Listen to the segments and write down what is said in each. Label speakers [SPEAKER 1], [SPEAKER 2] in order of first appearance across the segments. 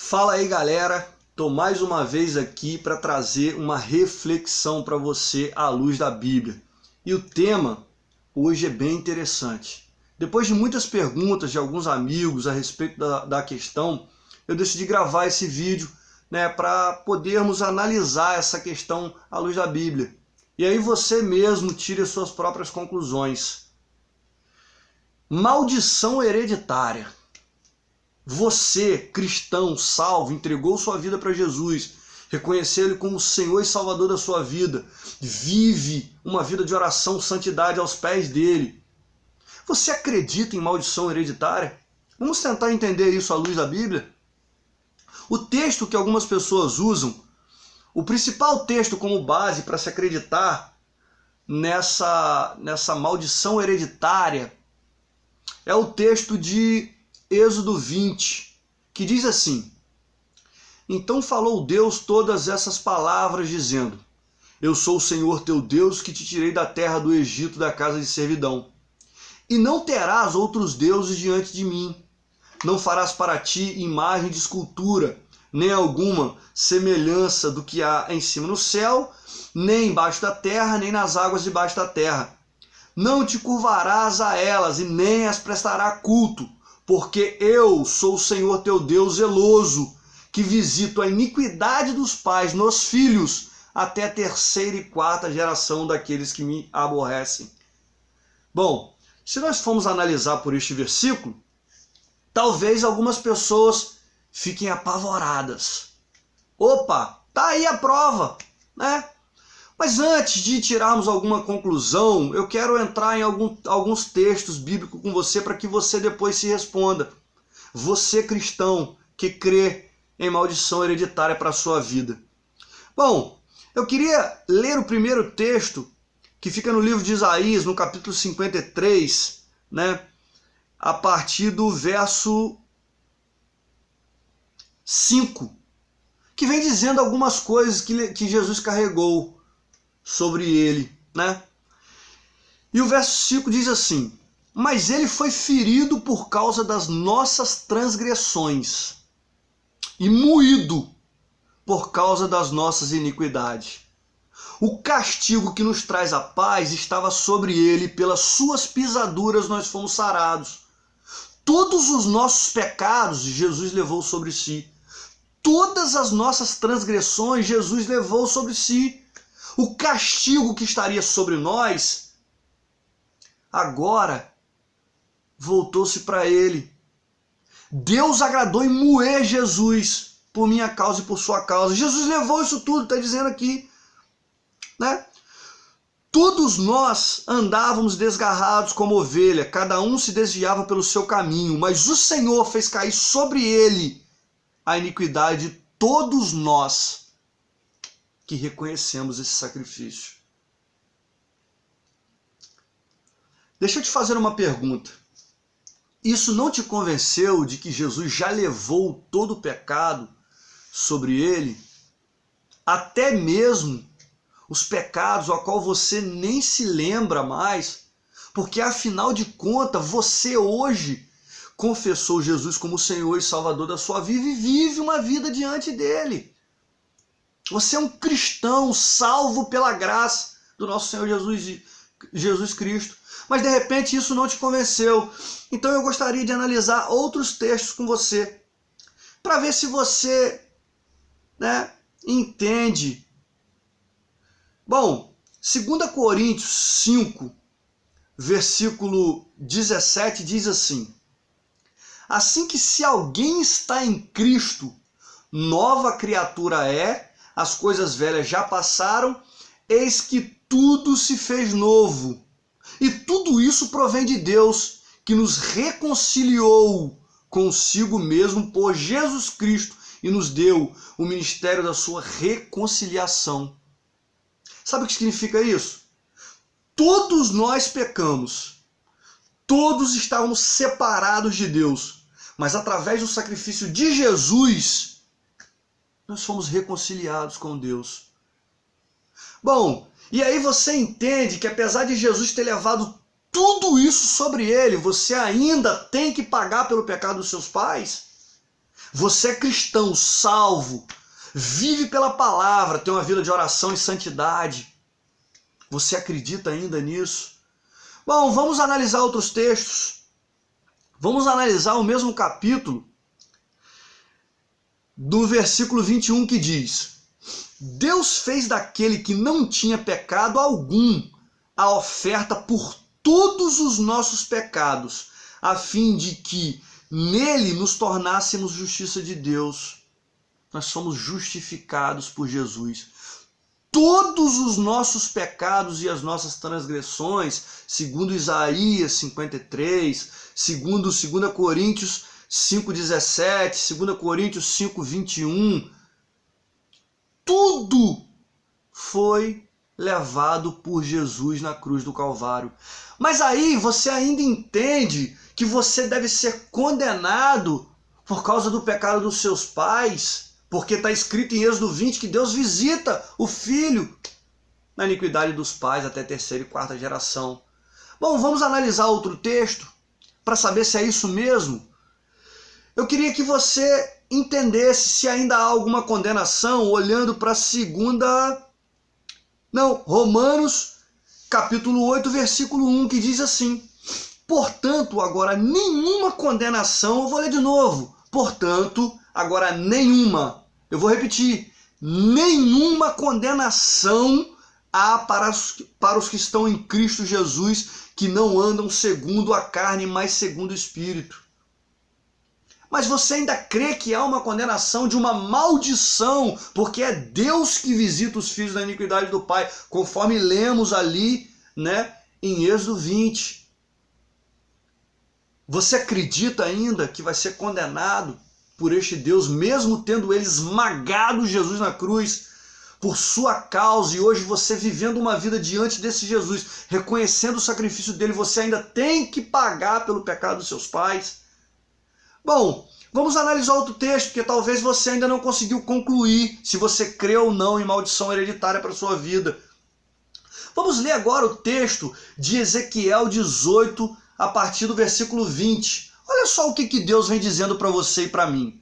[SPEAKER 1] Fala aí, galera, tô mais uma vez aqui para trazer uma reflexão para você à luz da Bíblia. E o tema hoje é bem interessante. Depois de muitas perguntas de alguns amigos a respeito da questão, eu decidi gravar esse vídeo, para podermos analisar essa questão à luz da Bíblia. E aí você mesmo tire as suas próprias conclusões. Maldição hereditária. Você, cristão, salvo, entregou sua vida para Jesus, reconheceu Ele como Senhor e Salvador da sua vida, vive uma vida de oração, santidade aos pés dele. Você acredita em maldição hereditária? Vamos tentar entender isso à luz da Bíblia? O texto que algumas pessoas usam, o principal texto como base para se acreditar nessa maldição hereditária, é o texto de Êxodo 20, que diz assim: Então falou Deus todas essas palavras, dizendo: Eu sou o Senhor teu Deus, que te tirei da terra do Egito, da casa de servidão. E não terás outros deuses diante de mim. Não farás para ti imagem de escultura, nem alguma semelhança do que há em cima no céu, nem embaixo da terra, nem nas águas debaixo da terra. Não te curvarás a elas, e nem as prestará culto, porque eu sou o Senhor teu Deus zeloso, que visito a iniquidade dos pais nos filhos, até a terceira e quarta geração daqueles que me aborrecem. Bom, se nós formos analisar por este versículo, talvez algumas pessoas fiquem apavoradas. Opa, tá aí a prova, né? Mas antes de tirarmos alguma conclusão, eu quero entrar em alguns textos bíblicos com você para que você depois se responda. Você, cristão, que crê em maldição hereditária para a sua vida. Bom, eu queria ler o primeiro texto, que fica no livro de Isaías, no capítulo 53, a partir do verso 5, que vem dizendo algumas coisas que Jesus carregou sobre ele, E o verso 5 diz assim: Mas ele foi ferido por causa das nossas transgressões e moído por causa das nossas iniquidades. O castigo que nos traz a paz estava sobre ele, pelas suas pisaduras nós fomos sarados. Todos os nossos pecados Jesus levou sobre si. Todas as nossas transgressões Jesus levou sobre si. O castigo que estaria sobre nós, agora, voltou-se para ele. Deus agradou em moer Jesus por minha causa e por sua causa. Jesus levou isso tudo, está dizendo aqui. Todos nós andávamos desgarrados como ovelha, cada um se desviava pelo seu caminho, mas o Senhor fez cair sobre ele a iniquidade de todos nós que reconhecemos esse sacrifício. Deixa eu te fazer uma pergunta. Isso não te convenceu de que Jesus já levou todo o pecado sobre ele? Até mesmo os pecados ao qual você nem se lembra mais? Porque afinal de contas, você hoje confessou Jesus como Senhor e Salvador da sua vida e vive uma vida diante dele. Você é um cristão salvo pela graça do nosso Senhor Jesus Cristo. Mas de repente isso não te convenceu. Então eu gostaria de analisar outros textos com você, para ver se você entende. Bom, 2 Coríntios 5, versículo 17 diz assim: Assim que se alguém está em Cristo, nova criatura é, as coisas velhas já passaram, eis que tudo se fez novo. E tudo isso provém de Deus, que nos reconciliou consigo mesmo por Jesus Cristo e nos deu o ministério da sua reconciliação. Sabe o que significa isso? Todos nós pecamos. Todos estávamos separados de Deus. Mas através do sacrifício de Jesus, nós fomos reconciliados com Deus. Bom, e aí você entende que apesar de Jesus ter levado tudo isso sobre ele, você ainda tem que pagar pelo pecado dos seus pais? Você é cristão, salvo, vive pela palavra, tem uma vida de oração e santidade. Você acredita ainda nisso? Bom, vamos analisar outros textos. Vamos analisar o mesmo capítulo do versículo 21 que diz: Deus fez daquele que não tinha pecado algum a oferta por todos os nossos pecados, a fim de que nele nos tornássemos justiça de Deus. Nós somos justificados por Jesus. Todos os nossos pecados e as nossas transgressões, segundo Isaías 53, segundo 2 Coríntios 5,17, 2 Coríntios 5,21, tudo foi levado por Jesus na cruz do Calvário. Mas aí você ainda entende que você deve ser condenado por causa do pecado dos seus pais, porque está escrito em Êxodo 20 que Deus visita o filho na iniquidade dos pais até terceira e quarta geração. Bom, vamos analisar outro texto para saber se é isso mesmo. Eu queria que você entendesse se ainda há alguma condenação olhando para Romanos capítulo 8, versículo 1, que diz assim: portanto, agora nenhuma condenação, eu vou ler de novo, portanto, agora nenhuma, eu vou repetir, nenhuma condenação há para os que estão em Cristo Jesus, que não andam segundo a carne, mas segundo o Espírito. Mas você ainda crê que há uma condenação de uma maldição, porque é Deus que visita os filhos da iniquidade do Pai, conforme lemos ali, em Êxodo 20. Você acredita ainda que vai ser condenado por este Deus, mesmo tendo ele esmagado Jesus na cruz por sua causa, e hoje você vivendo uma vida diante desse Jesus, reconhecendo o sacrifício dele, você ainda tem que pagar pelo pecado dos seus pais? Bom, vamos analisar outro texto, porque talvez você ainda não conseguiu concluir se você crê ou não em maldição hereditária para a sua vida. Vamos ler agora o texto de Ezequiel 18, a partir do versículo 20. Olha só o que Deus vem dizendo para você e para mim.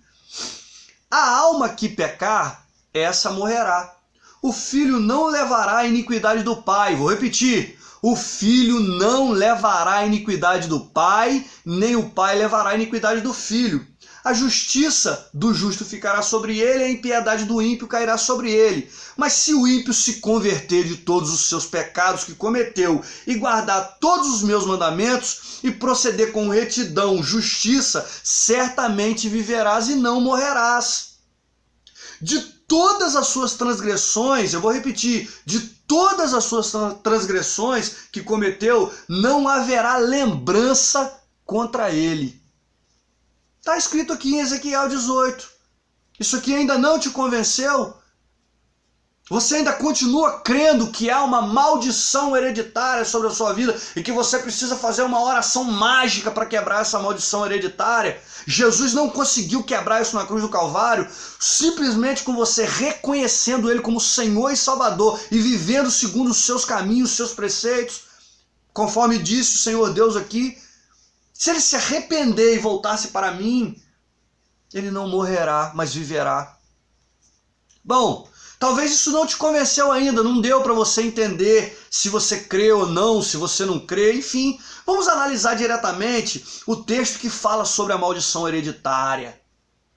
[SPEAKER 1] A alma que pecar, essa morrerá. O filho não levará a iniquidade do pai. Vou repetir. O filho não levará a iniquidade do pai, nem o pai levará a iniquidade do filho. A justiça do justo ficará sobre ele, a impiedade do ímpio cairá sobre ele. Mas se o ímpio se converter de todos os seus pecados que cometeu e guardar todos os meus mandamentos e proceder com retidão, justiça, certamente viverás e não morrerás. De todas as suas transgressões, eu vou repetir, de todas as suas transgressões que cometeu, não haverá lembrança contra ele. Está escrito aqui em Ezequiel 18. Isso aqui ainda não te convenceu? Você ainda continua crendo que há uma maldição hereditária sobre a sua vida e que você precisa fazer uma oração mágica para quebrar essa maldição hereditária? Jesus não conseguiu quebrar isso na cruz do Calvário simplesmente com você reconhecendo ele como Senhor e Salvador e vivendo segundo os seus caminhos, os seus preceitos, conforme disse o Senhor Deus aqui. Se ele se arrepender e voltar-se para mim, ele não morrerá, mas viverá. Bom, talvez isso não te convenceu ainda, não deu para você entender se você crê ou não, se você não crê, enfim. Vamos analisar diretamente o texto que fala sobre a maldição hereditária,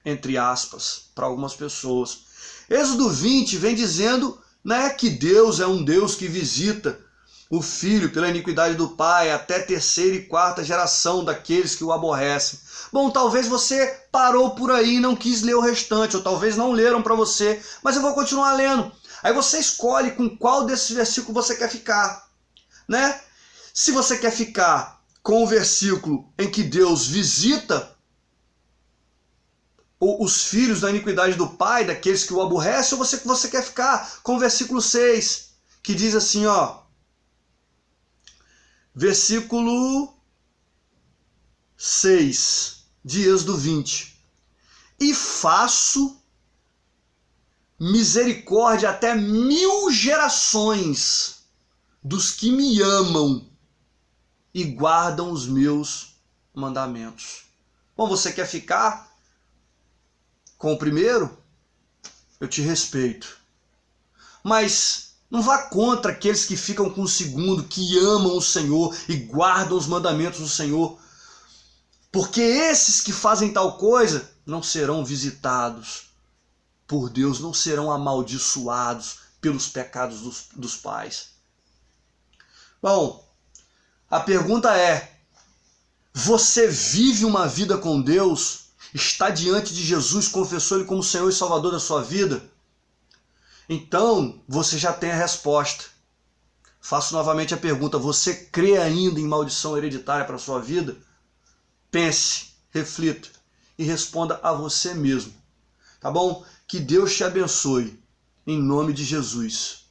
[SPEAKER 1] entre aspas, para algumas pessoas. Êxodo 20 vem dizendo, que Deus é um Deus que visita o filho pela iniquidade do pai até terceira e quarta geração daqueles que o aborrecem. Bom, talvez você parou por aí e não quis ler o restante, ou talvez não leram para você, mas eu vou continuar lendo. Aí você escolhe com qual desses versículos você quer ficar, Se você quer ficar com o versículo em que Deus visita os filhos da iniquidade do pai, daqueles que o aborrecem, ou você quer ficar com o versículo 6, que diz assim, versículo 6 de Êxodo 20. E faço misericórdia até 1000 gerações dos que me amam e guardam os meus mandamentos. Bom, você quer ficar com o primeiro, eu te respeito. Mas não vá contra aqueles que ficam com o segundo, que amam o Senhor e guardam os mandamentos do Senhor. Porque esses que fazem tal coisa não serão visitados por Deus, não serão amaldiçoados pelos pecados dos pais. Bom, a pergunta é: você vive uma vida com Deus? Está diante de Jesus, confessou Ele como Senhor e Salvador da sua vida? Então, você já tem a resposta. Faço novamente a pergunta: você crê ainda em maldição hereditária para a sua vida? Pense, reflita e responda a você mesmo. Tá bom? Que Deus te abençoe. Em nome de Jesus.